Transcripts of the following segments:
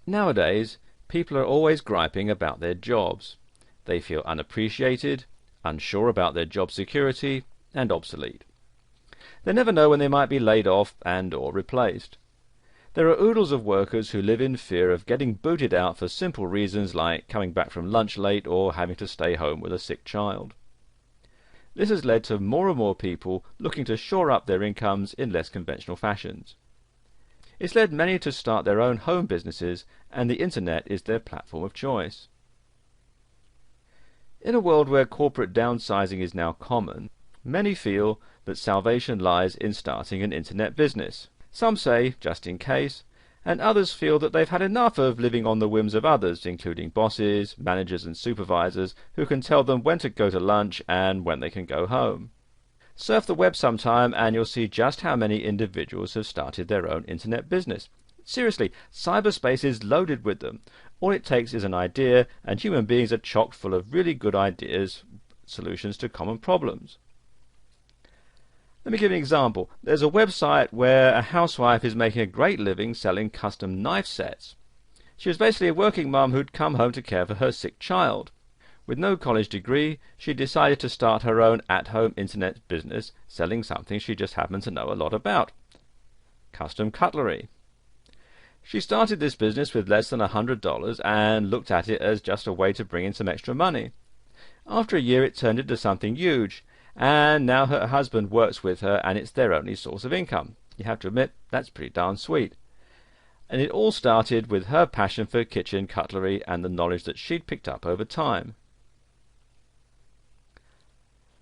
Nowadays, people are always griping about their jobs. They feel unappreciated, unsure about their job security, and obsolete. They never know when they might be laid off and/or replaced. There are oodles of workers who live in fear of getting booted out for simple reasons like coming back from lunch late or having to stay home with a sick child. This has led to more and more people looking to shore up their incomes in less conventional fashions. It's led many to start their own home businesses, and the internet is their platform of choice. In a world where corporate downsizing is now common, many feel that salvation lies in starting an internet business. Some say, just in case, and others feel that they've had enough of living on the whims of others, including bosses, managers and supervisors, who can tell them when to go to lunch and when they can go home. Surf the web sometime and you'll see just how many individuals have started their own internet business. Seriously, cyberspace is loaded with them. All it takes is an idea, and human beings are chock full of really good ideas, solutions to common problems. Let me give you an example. There's a website where a housewife is making a great living selling custom knife sets. She was basically a working mum who'd come home to care for her sick child. With no college degree, she decided to start her own at-home internet business selling something she just happened to know a lot about: custom cutlery. She started this business with less than $100 and looked at it as just a way to bring in some extra money. After a year it turned into something huge, and now her husband works with her and it's their only source of income. You have to admit, that's pretty darn sweet. And it all started with her passion for kitchen cutlery and the knowledge that she'd picked up over time.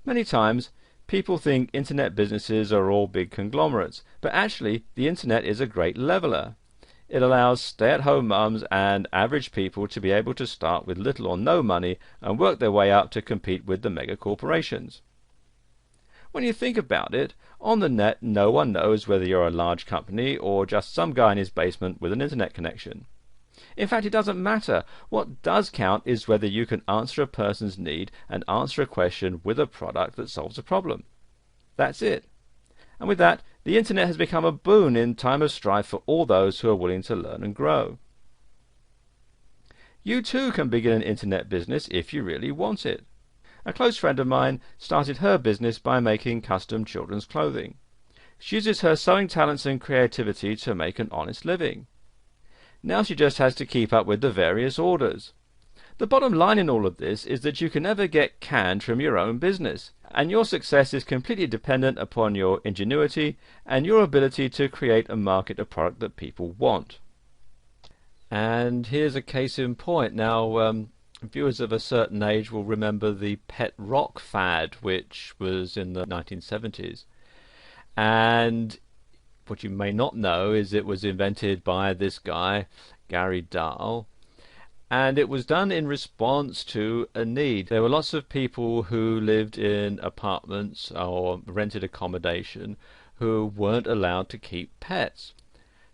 Many times, people think internet businesses are all big conglomerates, but actually the internet is a great leveler. It allows stay-at-home mums and average people to be able to start with little or no money and work their way up to compete with the mega corporations. When you think about it, on the net no one knows whether you're a large company or just some guy in his basement with an internet connection. In fact, it doesn't matter. What does count is whether you can answer a person's need and answer a question with a product that solves a problem. That's it. And with that, the internet has become a boon in time of strife for all those who are willing to learn and grow. You too can begin an internet business if you really want it. A close friend of mine started her business by making custom children's clothing. She uses her sewing talents and creativity to make an honest living. Now she just has to keep up with the various orders. The bottom line in all of this is that you can never get canned from your own business, and your success is completely dependent upon your ingenuity and your ability to create and market a product that people want. And here's a case in point. Now, viewers of a certain age will remember the pet rock fad, which was in the 1970s. And what you may not know is it was invented by this guy, Gary Dahl, and it was done in response to a need. There were lots of people who lived in apartments or rented accommodation who weren't allowed to keep pets.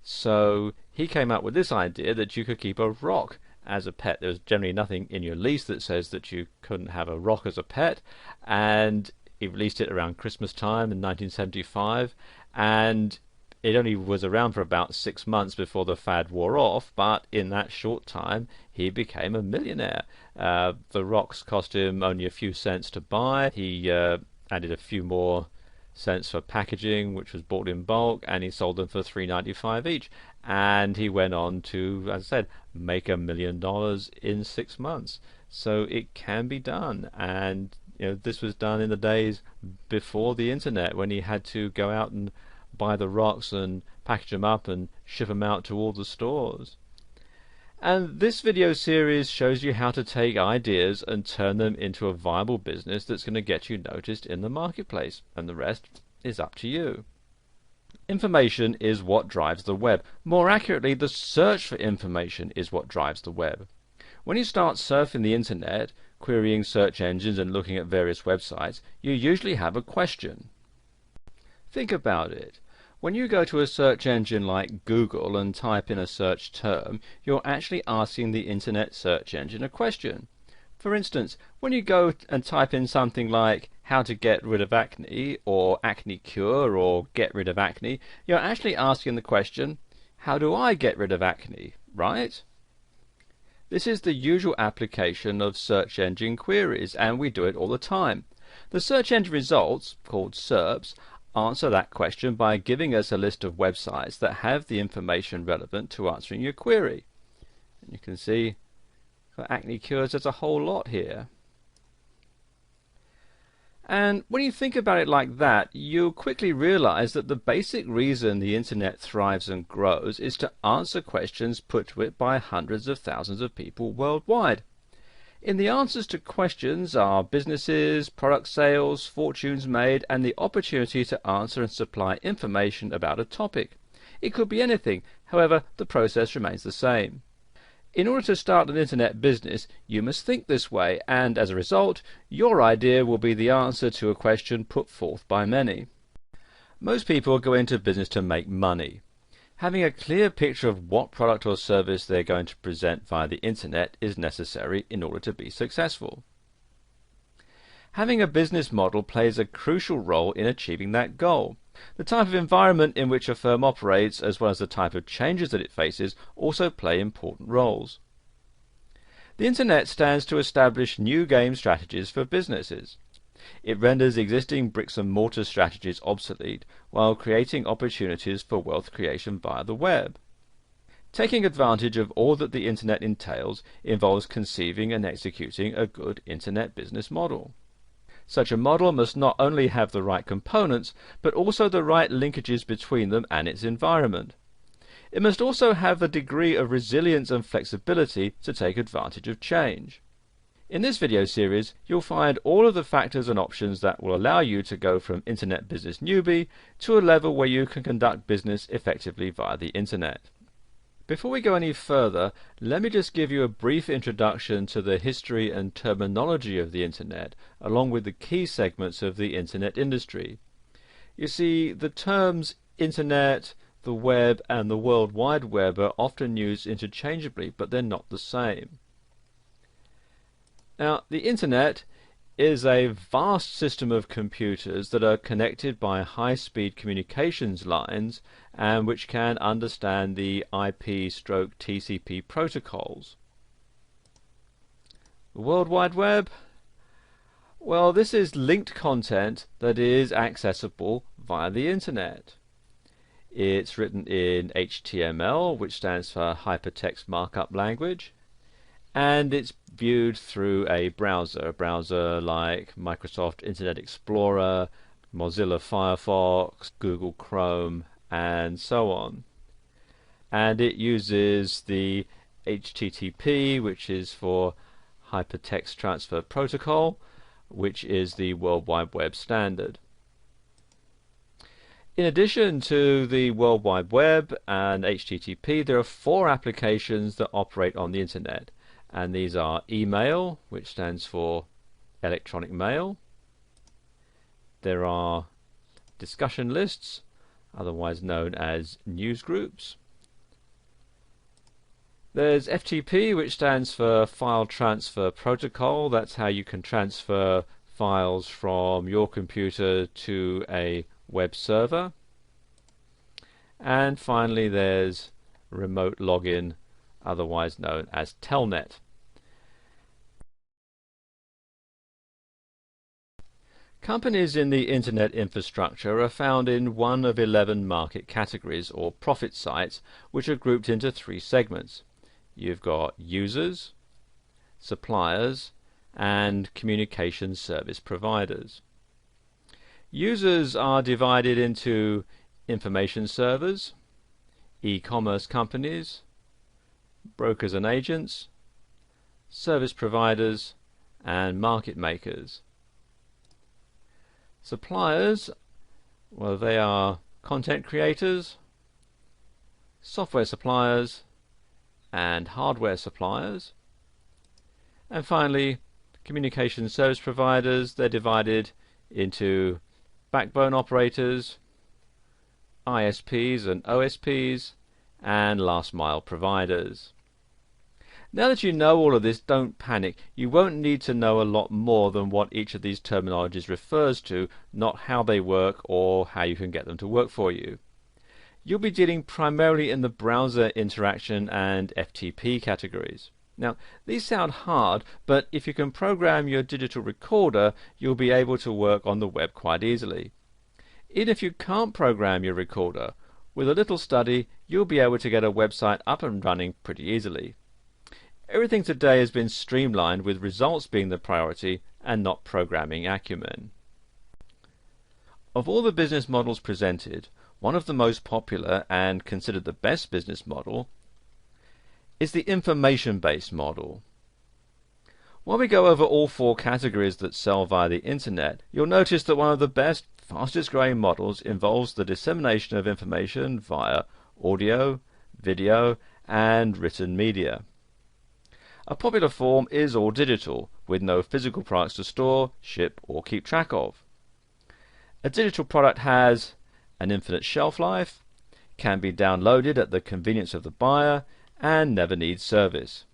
So he came up with this idea that you could keep a rock as a pet. There was generally nothing in your lease that says that you couldn't have a rock as a pet, and he released it around Christmas time in 1975, and it only was around for about 6 months before the fad wore off, but in that short time he became a millionaire. The rocks cost him only a few cents to buy. He added a few more cents for packaging, which was bought in bulk, and he sold them for $3.95 each. And he went on to, as I said, make $1 million in 6 months. So it can be done. And this was done in the days before the internet, when he had to go out and buy the rocks and package them up and ship them out to all the stores. And this video series shows you how to take ideas and turn them into a viable business that's going to get you noticed in the marketplace, and the rest is up to you. Information is what drives the web. More accurately, the search for information is what drives the web. When you start surfing the internet, querying search engines and looking at various websites, you usually have a question. Think about it. When you go to a search engine like Google and type in a search term, you're actually asking the internet search engine a question. For instance, when you go and type in something like how to get rid of acne, or acne cure, or get rid of acne, you're actually asking the question, how do I get rid of acne, right? This is the usual application of search engine queries, and we do it all the time. The search engine results, called SERPs, answer that question by giving us a list of websites that have the information relevant to answering your query. And you can see for acne cures there's a whole lot here. And when you think about it like that, you'll quickly realize that the basic reason the internet thrives and grows is to answer questions put to it by hundreds of thousands of people worldwide. In the answers to questions are businesses, product sales, fortunes made, and the opportunity to answer and supply information about a topic. It could be anything, however, the process remains the same. In order to start an internet business, you must think this way, and as a result, your idea will be the answer to a question put forth by many. Most people go into business to make money. Having a clear picture of what product or service they're going to present via the internet is necessary in order to be successful. Having a business model plays a crucial role in achieving that goal. The type of environment in which a firm operates, as well as the type of changes that it faces, also play important roles. The internet stands to establish new game strategies for businesses. It renders existing bricks and mortar strategies obsolete, while creating opportunities for wealth creation via the web. Taking advantage of all that the internet entails involves conceiving and executing a good internet business model. Such a model must not only have the right components, but also the right linkages between them and its environment. It must also have a degree of resilience and flexibility to take advantage of change. In this video series, you'll find all of the factors and options that will allow you to go from internet business newbie to a level where you can conduct business effectively via the internet. Before we go any further, let me just give you a brief introduction to the history and terminology of the internet, along with the key segments of the internet industry. You see, the terms internet, the web, and the World Wide Web are often used interchangeably, but they're not the same. Now, the internet is a vast system of computers that are connected by high-speed communications lines and which can understand the IP/TCP protocols. The World Wide Web? Well, this is linked content that is accessible via the internet. It's written in HTML, which stands for Hypertext Markup Language, and it's viewed through a browser like Microsoft Internet Explorer, Mozilla Firefox, Google Chrome, and so on. And it uses the HTTP, which is for Hypertext Transfer Protocol, which is the World Wide Web standard. In addition to the World Wide Web and HTTP, there are 4 applications that operate on the internet. And these are email, which stands for electronic mail. There are discussion lists, otherwise known as news groups. There's FTP, which stands for File Transfer Protocol. That's how you can transfer files from your computer to a web server. And finally there's remote login, otherwise known as Telnet. Companies in the internet infrastructure are found in one of 11 market categories or profit sites, which are grouped into 3 segments. You've got users, suppliers, and communication service providers. Users are divided into information servers, e-commerce companies, brokers and agents, service providers, and market makers. Suppliers, well, they are content creators, software suppliers, and hardware suppliers. And finally, communication service providers, they're divided into backbone operators, ISPs and OSPs, and last mile providers. Now that you know all of this, don't panic. You won't need to know a lot more than what each of these terminologies refers to, not how they work or how you can get them to work for you. You'll be dealing primarily in the browser interaction and FTP categories. Now, these sound hard, but if you can program your digital recorder, you'll be able to work on the web quite easily. Even if you can't program your recorder, with a little study, you'll be able to get a website up and running pretty easily. Everything today has been streamlined, with results being the priority and not programming acumen. Of all the business models presented, one of the most popular and considered the best business model is the information-based model. While we go over all four categories that sell via the internet, you'll notice that one of the best, fastest growing models involves the dissemination of information via audio, video, and written media. A popular form is all digital, with no physical products to store, ship, or keep track of. A digital product has an infinite shelf life, can be downloaded at the convenience of the buyer, and never needs service.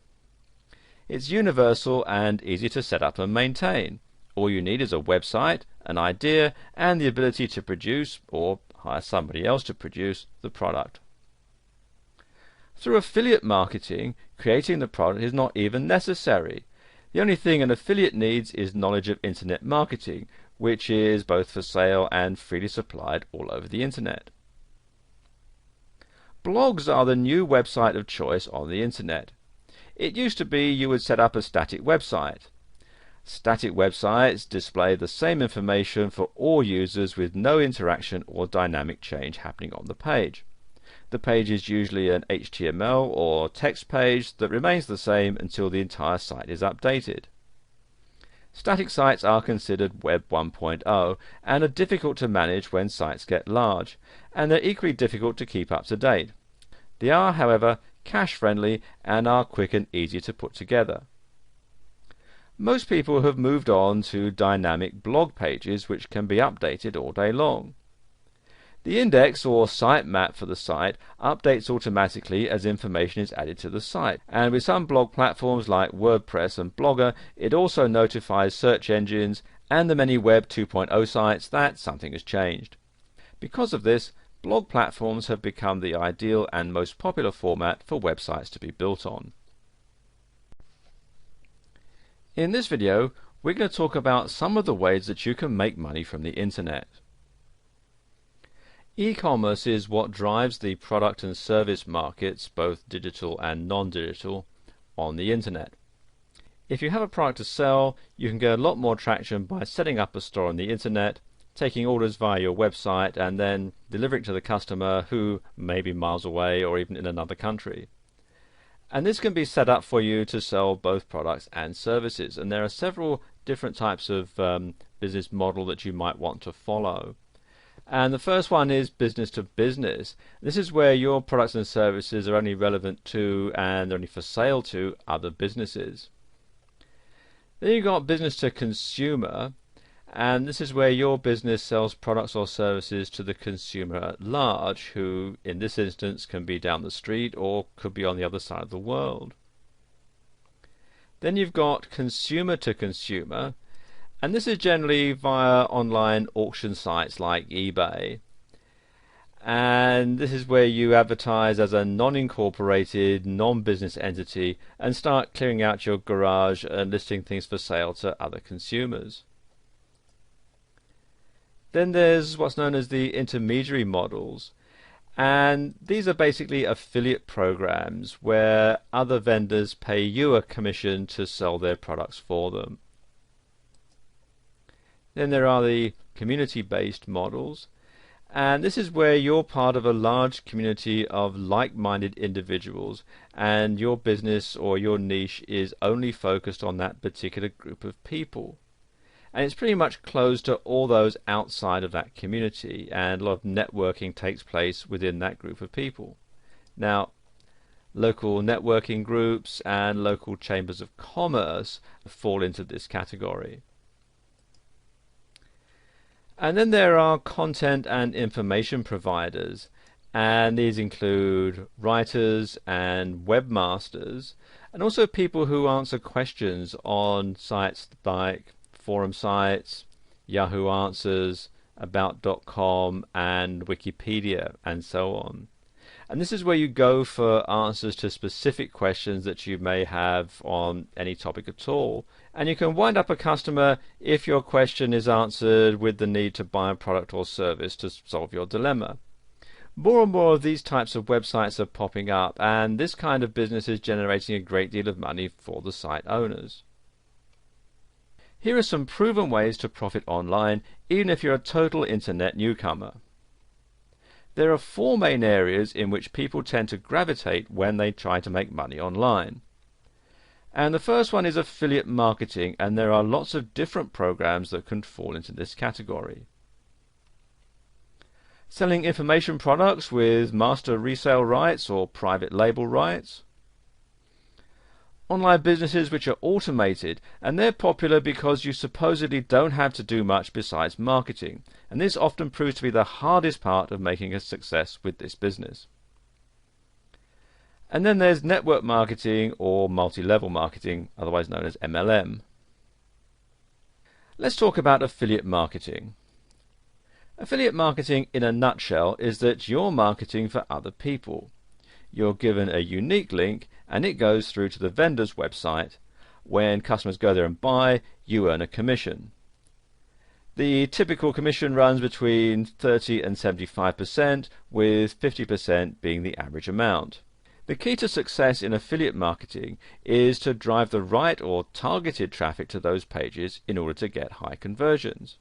It's universal and easy to set up and maintain. All you need is a website, an idea, and the ability to produce, or hire somebody else to produce, the product. Through affiliate marketing, creating the product is not even necessary. The only thing an affiliate needs is knowledge of internet marketing, which is both for sale and freely supplied all over the internet. Blogs are the new website of choice on the internet. It used to be you would set up a static website. Static websites display the same information for all users with no interaction or dynamic change happening on the page. The page is usually an HTML or text page that remains the same until the entire site is updated. Static sites are considered Web 1.0 and are difficult to manage when sites get large, and they're equally difficult to keep up to date. They are, however, cache-friendly and are quick and easy to put together. Most people have moved on to dynamic blog pages which can be updated all day long. The index or sitemap for the site updates automatically as information is added to the site, and with some blog platforms like WordPress and Blogger, it also notifies search engines and the many Web 2.0 sites that something has changed. Because of this, blog platforms have become the ideal and most popular format for websites to be built on. In this video, we're going to talk about some of the ways that you can make money from the internet. E-commerce is what drives the product and service markets, both digital and non-digital, on the internet. If you have a product to sell, you can get a lot more traction by setting up a store on the internet, taking orders via your website, and then delivering to the customer who may be miles away or even in another country. And this can be set up for you to sell both products and services, and there are several different types of business model that you might want to follow. And the first one is business to business. This is where your products and services are only relevant to and only for sale to other businesses. Then you've got business to consumer, and this is where your business sells products or services to the consumer at large, who in this instance can be down the street or could be on the other side of the world. Then you've got consumer to consumer, and this is generally via online auction sites like eBay. And this is where you advertise as a non-incorporated, non-business entity and start clearing out your garage and listing things for sale to other consumers. Then there's what's known as the intermediary models, and these are basically affiliate programs where other vendors pay you a commission to sell their products for them. Then there are the community-based models, and this is where you're part of a large community of like-minded individuals and your business or your niche is only focused on that particular group of people. And it's pretty much closed to all those outside of that community, and a lot of networking takes place within that group of people. Now, local networking groups and local chambers of commerce fall into this category. And then there are content and information providers, and these include writers and webmasters, and also people who answer questions on sites like forum sites, Yahoo Answers, About.com, and Wikipedia, and so on. And this is where you go for answers to specific questions that you may have on any topic at all. And you can wind up a customer if your question is answered with the need to buy a product or service to solve your dilemma. More and more of these types of websites are popping up, and this kind of business is generating a great deal of money for the site owners. Here are some proven ways to profit online, even if you're a total internet newcomer. There are 4 main areas in which people tend to gravitate when they try to make money online. And the first one is affiliate marketing, and there are lots of different programs that can fall into this category. Selling information products with master resale rights or private label rights. Online businesses which are automated, and they're popular because you supposedly don't have to do much besides marketing, and this often proves to be the hardest part of making a success with this business. And then there's network marketing or multi-level marketing, otherwise known as MLM. Let's talk about affiliate marketing. Affiliate marketing in a nutshell is that you're marketing for other people. You're given a unique link and it goes through to the vendor's website. When customers go there and buy, you earn a commission. The typical commission runs between 30 and 75%, with 50% being the average amount. The key to success in affiliate marketing is to drive the right or targeted traffic to those pages in order to get high conversions.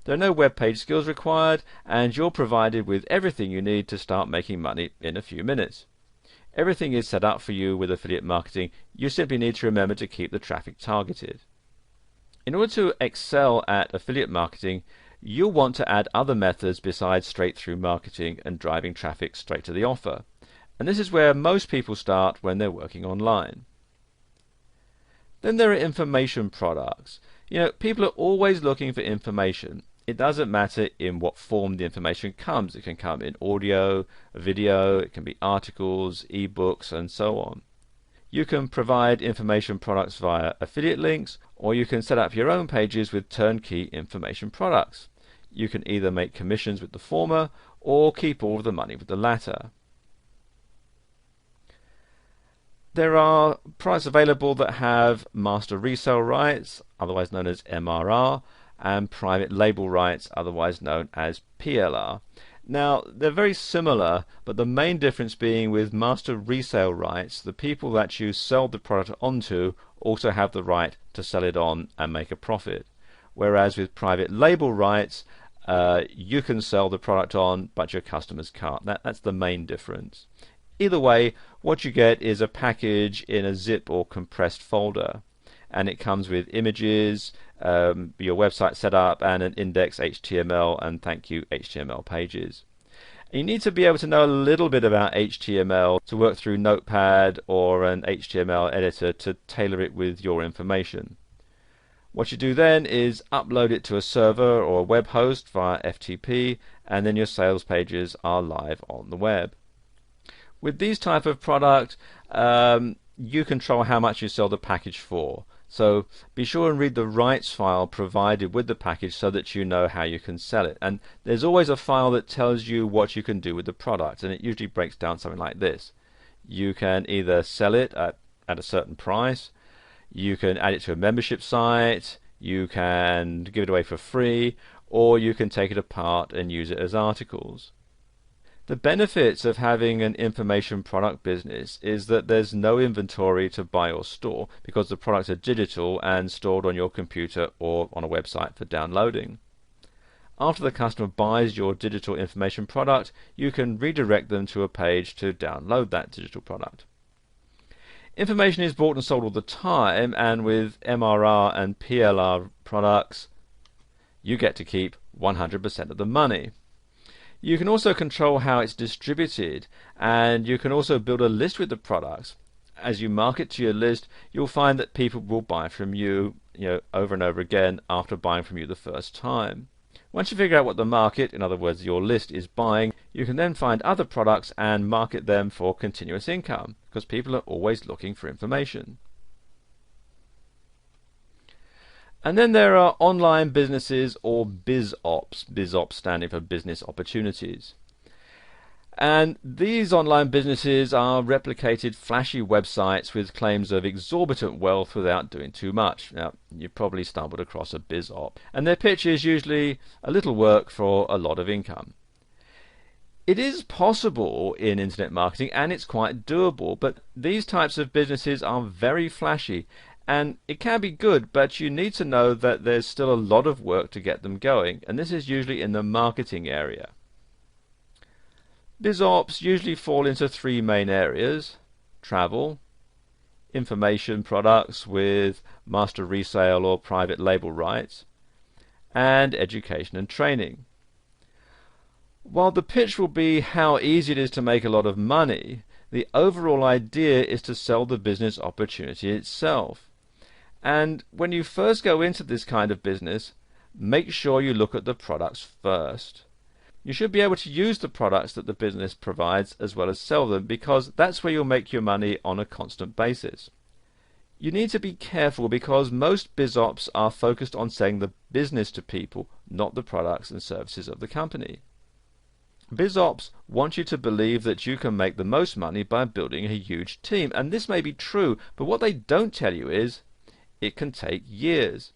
There are no web page skills required, and you're provided with everything you need to start making money in a few minutes. Everything is set up for you with affiliate marketing. You simply need to remember to keep the traffic targeted. In order to excel at affiliate marketing, you'll want to add other methods besides straight-through marketing and driving traffic straight to the offer. And this is where most people start when they're working online. Then there are information products. People are always looking for information. It doesn't matter in what form the information comes. It can come in audio, video, it can be articles, ebooks, and so on. You can provide information products via affiliate links, or you can set up your own pages with turnkey information products. You can either make commissions with the former, or keep all of the money with the latter. There are products available that have master resale rights, otherwise known as MRR, and private label rights, otherwise known as PLR. Now, they're very similar, but the main difference being with master resale rights, the people that you sell the product onto also have the right to sell it on and make a profit. Whereas with private label rights, you can sell the product on, but your customers can't. That's the main difference. Either way, what you get is a package in a zip or compressed folder, and it comes with images, your website set up, and an index HTML and thank you HTML pages. You need to be able to know a little bit about HTML to work through Notepad or an HTML editor to tailor it with your information. What you do then is upload it to a server or a web host via FTP, and then your sales pages are live on the web. With these type of product, you control how much you sell the package for. So be sure and read the rights file provided with the package so that you know how you can sell it. And there's always a file that tells you what you can do with the product, and it usually breaks down something like this. You can either sell it at a certain price, you can add it to a membership site, you can give it away for free, or you can take it apart and use it as articles. The benefits of having an information product business is that there's no inventory to buy or store because the products are digital and stored on your computer or on a website for downloading. After the customer buys your digital information product, you can redirect them to a page to download that digital product. Information is bought and sold all the time, and with MRR and PLR products, you get to keep 100% of the money. You can also control how it's distributed, and you can also build a list with the products. As you market to your list, you'll find that people will buy from you, over and over again after buying from you the first time. Once you figure out what the market, in other words your list, is buying, you can then find other products and market them for continuous income, because people are always looking for information. And then there are online businesses or biz ops standing for business opportunities. And these online businesses are replicated flashy websites with claims of exorbitant wealth without doing too much. Now, you've probably stumbled across a BizOp, and their pitch is usually a little work for a lot of income. It is possible in internet marketing, and it's quite doable, but these types of businesses are very flashy, and it can be good, but you need to know that there's still a lot of work to get them going, and this is usually in the marketing area. BizOps usually fall into three main areas: travel, information products with master resale or private label rights, and education and training. While the pitch will be how easy it is to make a lot of money, the overall idea is to sell the business opportunity itself. And when you first go into this kind of business, make sure you look at the products first. You should be able to use the products that the business provides as well as sell them, because that's where you'll make your money on a constant basis. You need to be careful because most BizOps are focused on selling the business to people, not the products and services of the company. BizOps want you to believe that you can make the most money by building a huge team, and this may be true, but what they don't tell you is it can take years.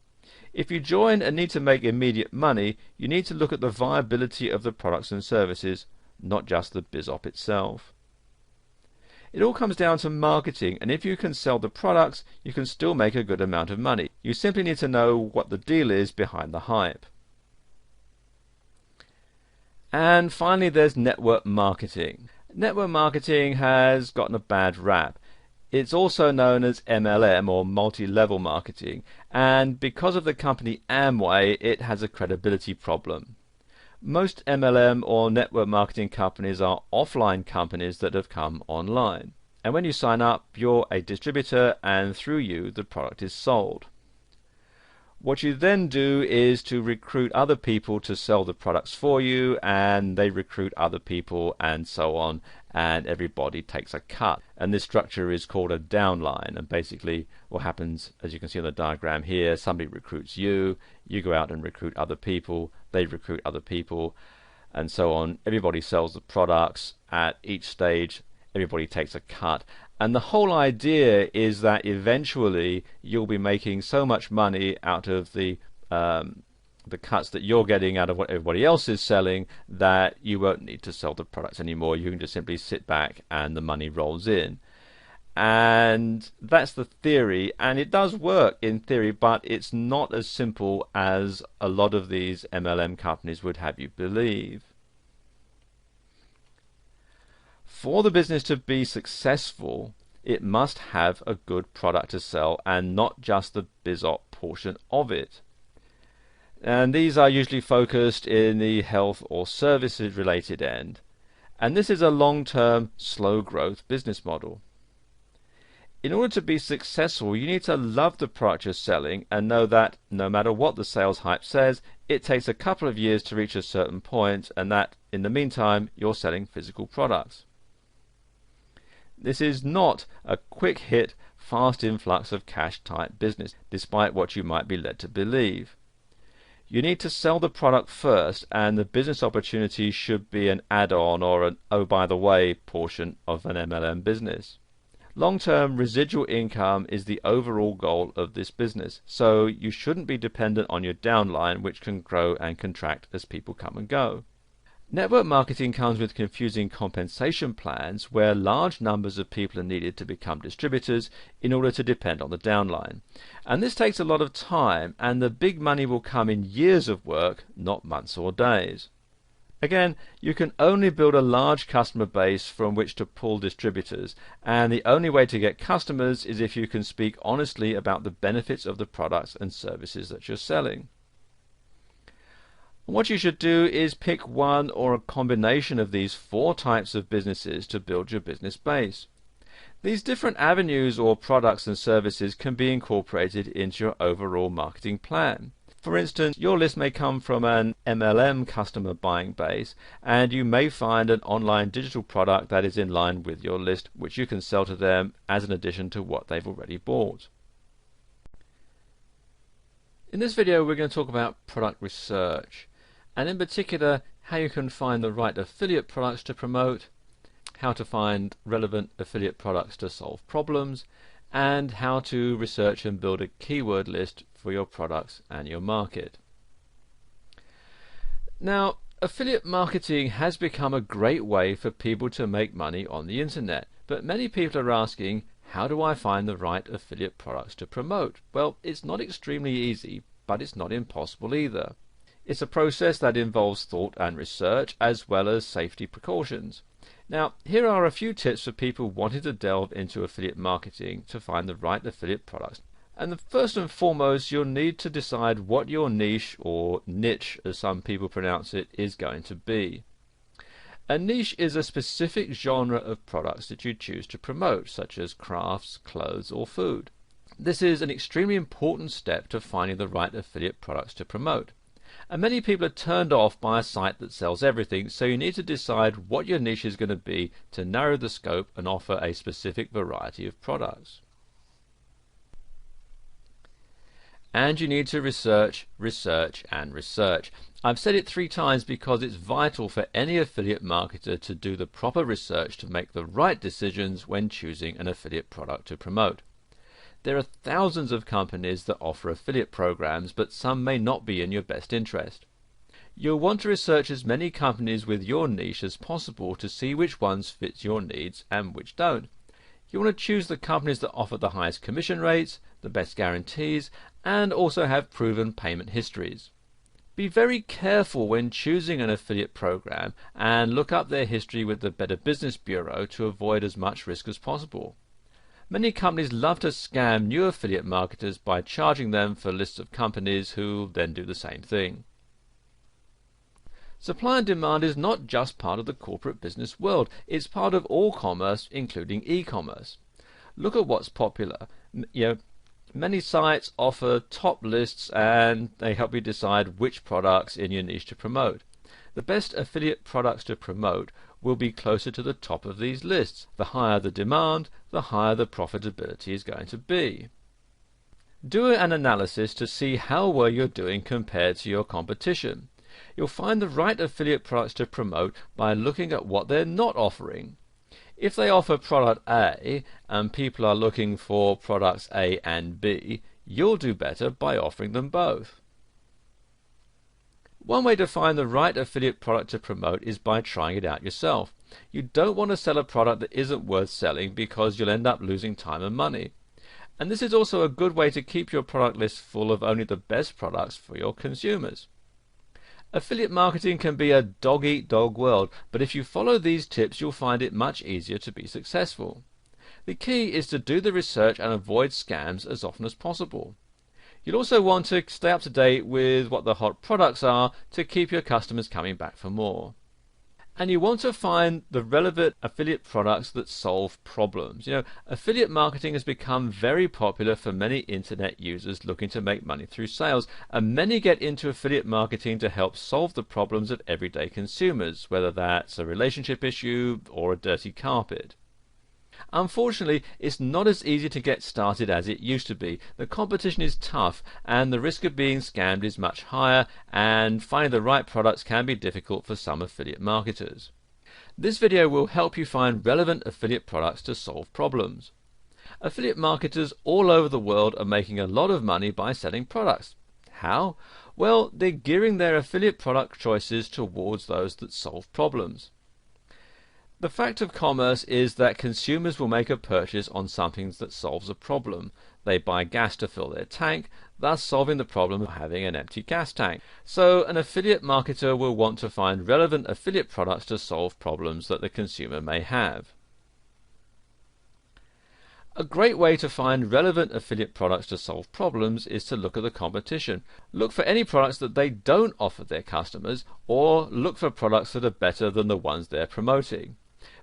If you join and need to make immediate money, you need to look at the viability of the products and services, not just the BizOp itself. It all comes down to marketing, and if you can sell the products, you can still make a good amount of money. You simply need to know what the deal is behind the hype. And finally, there's network marketing. Network marketing has gotten a bad rap. It's also known as MLM, or multi-level marketing, and because of the company Amway, it has a credibility problem. Most MLM or network marketing companies are offline companies that have come online. And when you sign up, you're a distributor, and through you, the product is sold. What you then do is to recruit other people to sell the products for you, and they recruit other people, and so on, and everybody takes a cut. And this structure is called a downline. And basically what happens, as you can see on the diagram here, somebody recruits you, you go out and recruit other people, they recruit other people, and so on. Everybody sells the products. At each stage, everybody takes a cut. And the whole idea is that eventually you'll be making so much money out of the cuts that you're getting out of what everybody else is selling that you won't need to sell the products anymore. You can just simply sit back and the money rolls in. And that's the theory, and it does work in theory, but it's not as simple as a lot of these MLM companies would have you believe. For the business to be successful, it must have a good product to sell and not just the BizOp portion of it. And these are usually focused in the health or services related end. And this is a long-term, slow growth business model. In order to be successful, you need to love the product you're selling and know that no matter what the sales hype says, it takes a couple of years to reach a certain point, and that in the meantime you're selling physical products. This is not a quick hit, fast influx of cash type business, despite what you might be led to believe. You need to sell the product first, and the business opportunity should be an add-on or an oh by the way portion of an MLM business. Long-term residual income is the overall goal of this business, so you shouldn't be dependent on your downline, which can grow and contract as people come and go. Network marketing comes with confusing compensation plans where large numbers of people are needed to become distributors in order to depend on the downline. And this takes a lot of time, and the big money will come in years of work, not months or days. Again, you can only build a large customer base from which to pull distributors, and the only way to get customers is if you can speak honestly about the benefits of the products and services that you're selling. What you should do is pick one or a combination of these 4 types of businesses to build your business base. These different avenues or products and services can be incorporated into your overall marketing plan. For instance, your list may come from an MLM customer buying base, and you may find an online digital product that is in line with your list, which you can sell to them as an addition to what they've already bought. In this video, we're going to talk about product research, and in particular how you can find the right affiliate products to promote, how to find relevant affiliate products to solve problems, and how to research and build a keyword list for your products and your market. Now, affiliate marketing has become a great way for people to make money on the internet, but many people are asking, how do I find the right affiliate products to promote? Well, it's not extremely easy, but it's not impossible either. It's a process that involves thought and research, as well as safety precautions. Now, here are a few tips for people wanting to delve into affiliate marketing to find the right affiliate products. And the first and foremost, you'll need to decide what your niche, or niche as some people pronounce it, is going to be. A niche is a specific genre of products that you choose to promote, such as crafts, clothes, or food. This is an extremely important step to finding the right affiliate products to promote. And many people are turned off by a site that sells everything, so you need to decide what your niche is going to be to narrow the scope and offer a specific variety of products. And you need to research, research, and research. I've said it 3 times because it's vital for any affiliate marketer to do the proper research to make the right decisions when choosing an affiliate product to promote. There are thousands of companies that offer affiliate programs, but some may not be in your best interest. You'll want to research as many companies with your niche as possible to see which ones fit your needs and which don't. You want to choose the companies that offer the highest commission rates, the best guarantees, and also have proven payment histories. Be very careful when choosing an affiliate program and look up their history with the Better Business Bureau to avoid as much risk as possible. Many companies love to scam new affiliate marketers by charging them for lists of companies who then do the same thing. Supply and demand is not just part of the corporate business world, it's part of all commerce, including e-commerce. Look at what's popular. Many sites offer top lists and they help you decide which products in your niche to promote. The best affiliate products to promote will be closer to the top of these lists. The higher the demand, the higher the profitability is going to be. Do an analysis to see how well you're doing compared to your competition. You'll find the right affiliate products to promote by looking at what they're not offering. If they offer product A and people are looking for products A and B, you'll do better by offering them both. One way to find the right affiliate product to promote is by trying it out yourself. You don't want to sell a product that isn't worth selling because you'll end up losing time and money. And this is also a good way to keep your product list full of only the best products for your consumers. Affiliate marketing can be a dog-eat-dog world, but if you follow these tips you'll find it much easier to be successful. The key is to do the research and avoid scams as often as possible. You'll also want to stay up to date with what the hot products are to keep your customers coming back for more. And you want to find the relevant affiliate products that solve problems. Affiliate marketing has become very popular for many internet users looking to make money through sales, and many get into affiliate marketing to help solve the problems of everyday consumers, whether that's a relationship issue or a dirty carpet. Unfortunately, it's not as easy to get started as it used to be. The competition is tough and the risk of being scammed is much higher, and finding the right products can be difficult for some affiliate marketers. This video will help you find relevant affiliate products to solve problems. Affiliate marketers all over the world are making a lot of money by selling products. How? Well, they're gearing their affiliate product choices towards those that solve problems. The fact of commerce is that consumers will make a purchase on something that solves a problem. They buy gas to fill their tank, thus solving the problem of having an empty gas tank. So an affiliate marketer will want to find relevant affiliate products to solve problems that the consumer may have. A great way to find relevant affiliate products to solve problems is to look at the competition. Look for any products that they don't offer their customers, or look for products that are better than the ones they're promoting.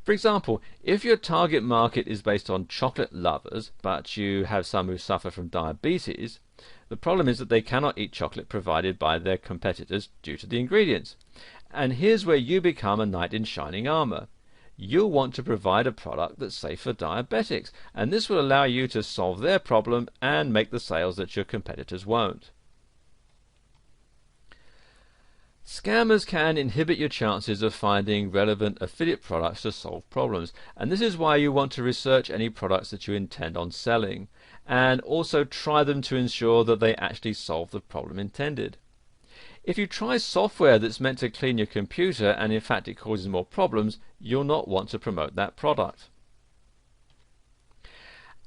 For example, if your target market is based on chocolate lovers, but you have some who suffer from diabetes, the problem is that they cannot eat chocolate provided by their competitors due to the ingredients. And here's where you become a knight in shining armor. You'll want to provide a product that's safe for diabetics, and this will allow you to solve their problem and make the sales that your competitors won't. Scammers can inhibit your chances of finding relevant affiliate products to solve problems, and this is why you want to research any products that you intend on selling, and also try them to ensure that they actually solve the problem intended. If you try software that's meant to clean your computer and in fact it causes more problems, you'll not want to promote that product.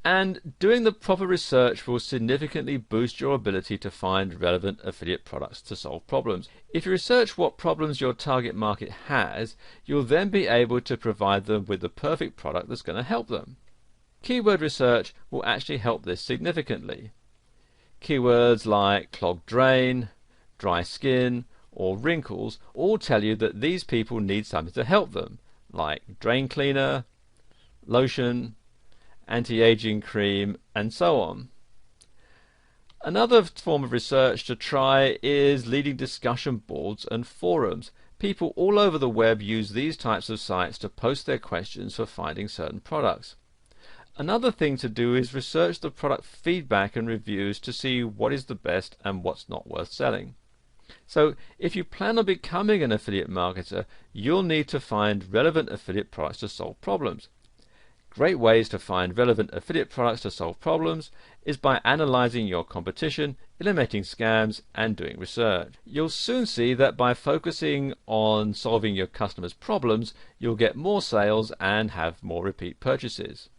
And doing the proper research will significantly boost your ability to find relevant affiliate products to solve problems. If you research what problems your target market has, you'll then be able to provide them with the perfect product that's going to help them. Keyword research will actually help this significantly. Keywords like clogged drain, dry skin, or wrinkles all tell you that these people need something to help them, like drain cleaner, lotion, anti-aging cream, and so on. Another form of research to try is leading discussion boards and forums. People all over the web use these types of sites to post their questions for finding certain products. Another thing to do is research the product feedback and reviews to see what is the best and what's not worth selling. So if you plan on becoming an affiliate marketer, you'll need to find relevant affiliate products to solve problems. Great ways to find relevant affiliate products to solve problems is by analyzing your competition, eliminating scams, and doing research. You'll soon see that by focusing on solving your customers' problems, you'll get more sales and have more repeat purchases.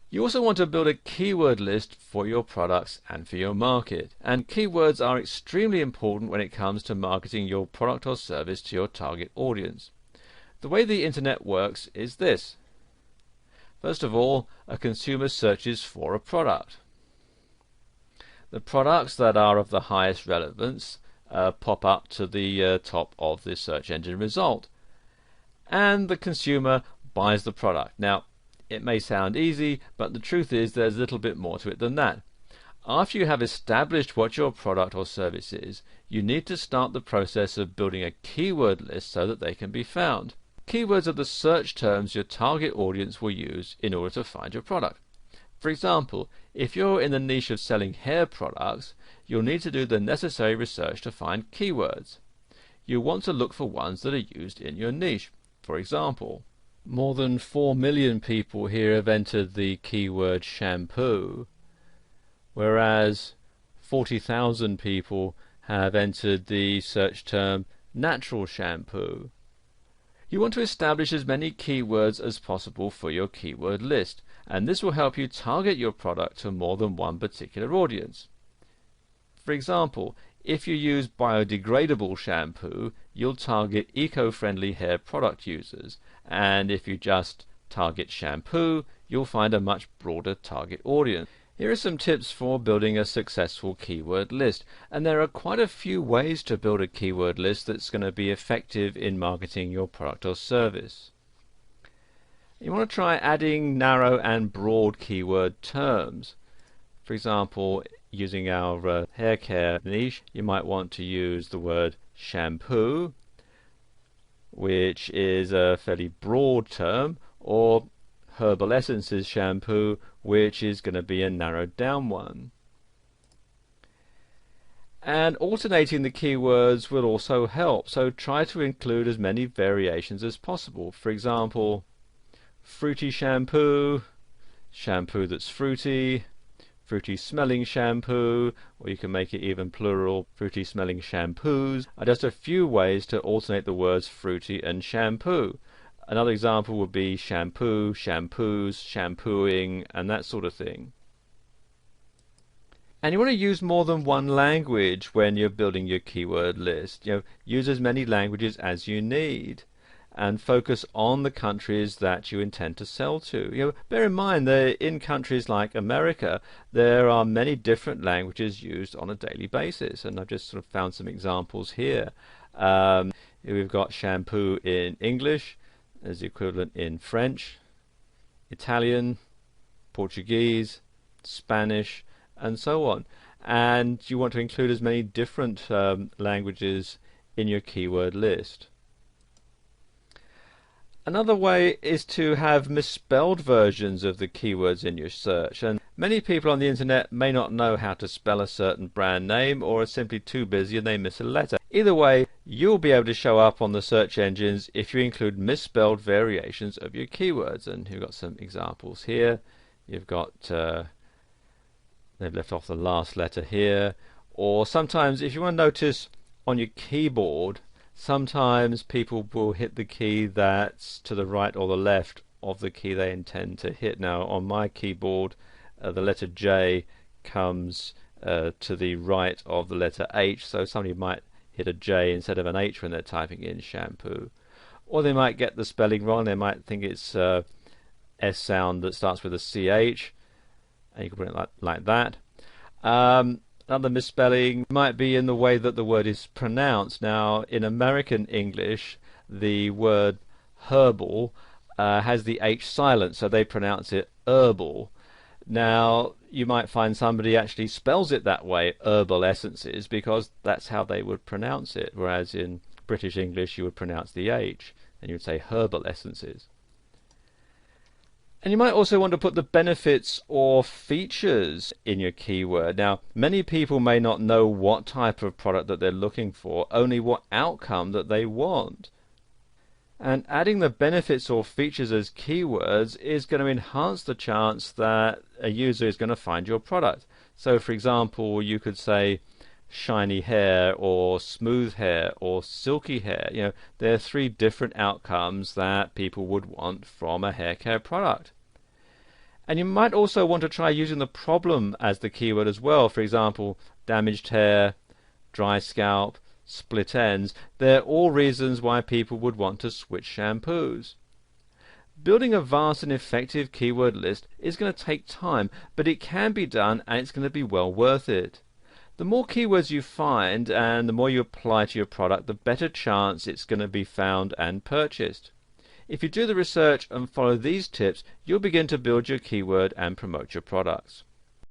You also want to build a keyword list for your products and for your market. And keywords are extremely important when it comes to marketing your product or service to your target audience. The way the internet works is this. First of all, a consumer searches for a product. The products that are of the highest relevance pop up to the top of the search engine result. And the consumer buys the product. Now, it may sound easy, but the truth is there's a little bit more to it than that. After you have established what your product or service is, you need to start the process of building a keyword list so that they can be found. Keywords are the search terms your target audience will use in order to find your product. For example, if you're in the niche of selling hair products, you'll need to do the necessary research to find keywords. You'll want to look for ones that are used in your niche. For example, more than 4 million people here have entered the keyword shampoo, whereas 40,000 people have entered the search term natural shampoo. You want to establish as many keywords as possible for your keyword list, and this will help you target your product to more than one particular audience. For example, if you use biodegradable shampoo, you'll target eco-friendly hair product users, and if you just target shampoo, you'll find a much broader target audience. Here are some tips for building a successful keyword list, and there are quite a few ways to build a keyword list that's going to be effective in marketing your product or service. You want to try adding narrow and broad keyword terms. For example, using our hair care niche, you might want to use the word shampoo, which is a fairly broad term, or herbal essences shampoo, which is going to be a narrowed down one. And alternating the keywords will also help, so try to include as many variations as possible. For example, fruity shampoo, shampoo that's fruity, fruity smelling shampoo, or you can make it even plural, fruity smelling shampoos, are just a few ways to alternate the words fruity and shampoo. Another example would be shampoo, shampoos, shampooing, and that sort of thing. And you want to use more than one language when you're building your keyword list. Use as many languages as you need, and focus on the countries that you intend to sell to. Bear in mind that in countries like America, there are many different languages used on a daily basis, and I've just sort of found some examples here. We've got shampoo in English as the equivalent in French, Italian, Portuguese, Spanish, and so on. And you want to include as many different languages in your keyword list. Another way is to have misspelled versions of the keywords in your search, and many people on the internet may not know how to spell a certain brand name, or are simply too busy and they miss a letter. Either way, you'll be able to show up on the search engines if you include misspelled variations of your keywords. And you've got some examples here. You've got, they've left off the last letter here. Or sometimes, if you want to notice on your keyboard, sometimes people will hit the key that's to the right or the left of the key they intend to hit. Now, on my keyboard, the letter J comes to the right of the letter H, so somebody might hit a J instead of an H when they're typing in shampoo. Or they might get the spelling wrong. They might think it's S sound that starts with a CH, and you can put it like that. Another misspelling might be in the way that the word is pronounced. Now, in American English, the word herbal has the H silent, so they pronounce it herbal. Now, you might find somebody actually spells it that way, herbal essences, because that's how they would pronounce it, whereas in British English you would pronounce the H, and you would say herbal essences. And you might also want to put the benefits or features in your keyword. Now, many people may not know what type of product that they're looking for, only what outcome that they want. And adding the benefits or features as keywords is going to enhance the chance that a user is going to find your product. So, for example, you could say shiny hair or smooth hair or silky hair. You know, there are 3 different outcomes that people would want from a hair care product. And you might also want to try using the problem as the keyword as well. For example, damaged hair, dry scalp, split ends. They're all reasons why people would want to switch shampoos. Building a vast and effective keyword list is going to take time, but it can be done and it's going to be well worth it. The more keywords you find and the more you apply to your product, the better chance it's going to be found and purchased. If you do the research and follow these tips, you'll begin to build your keyword and promote your products.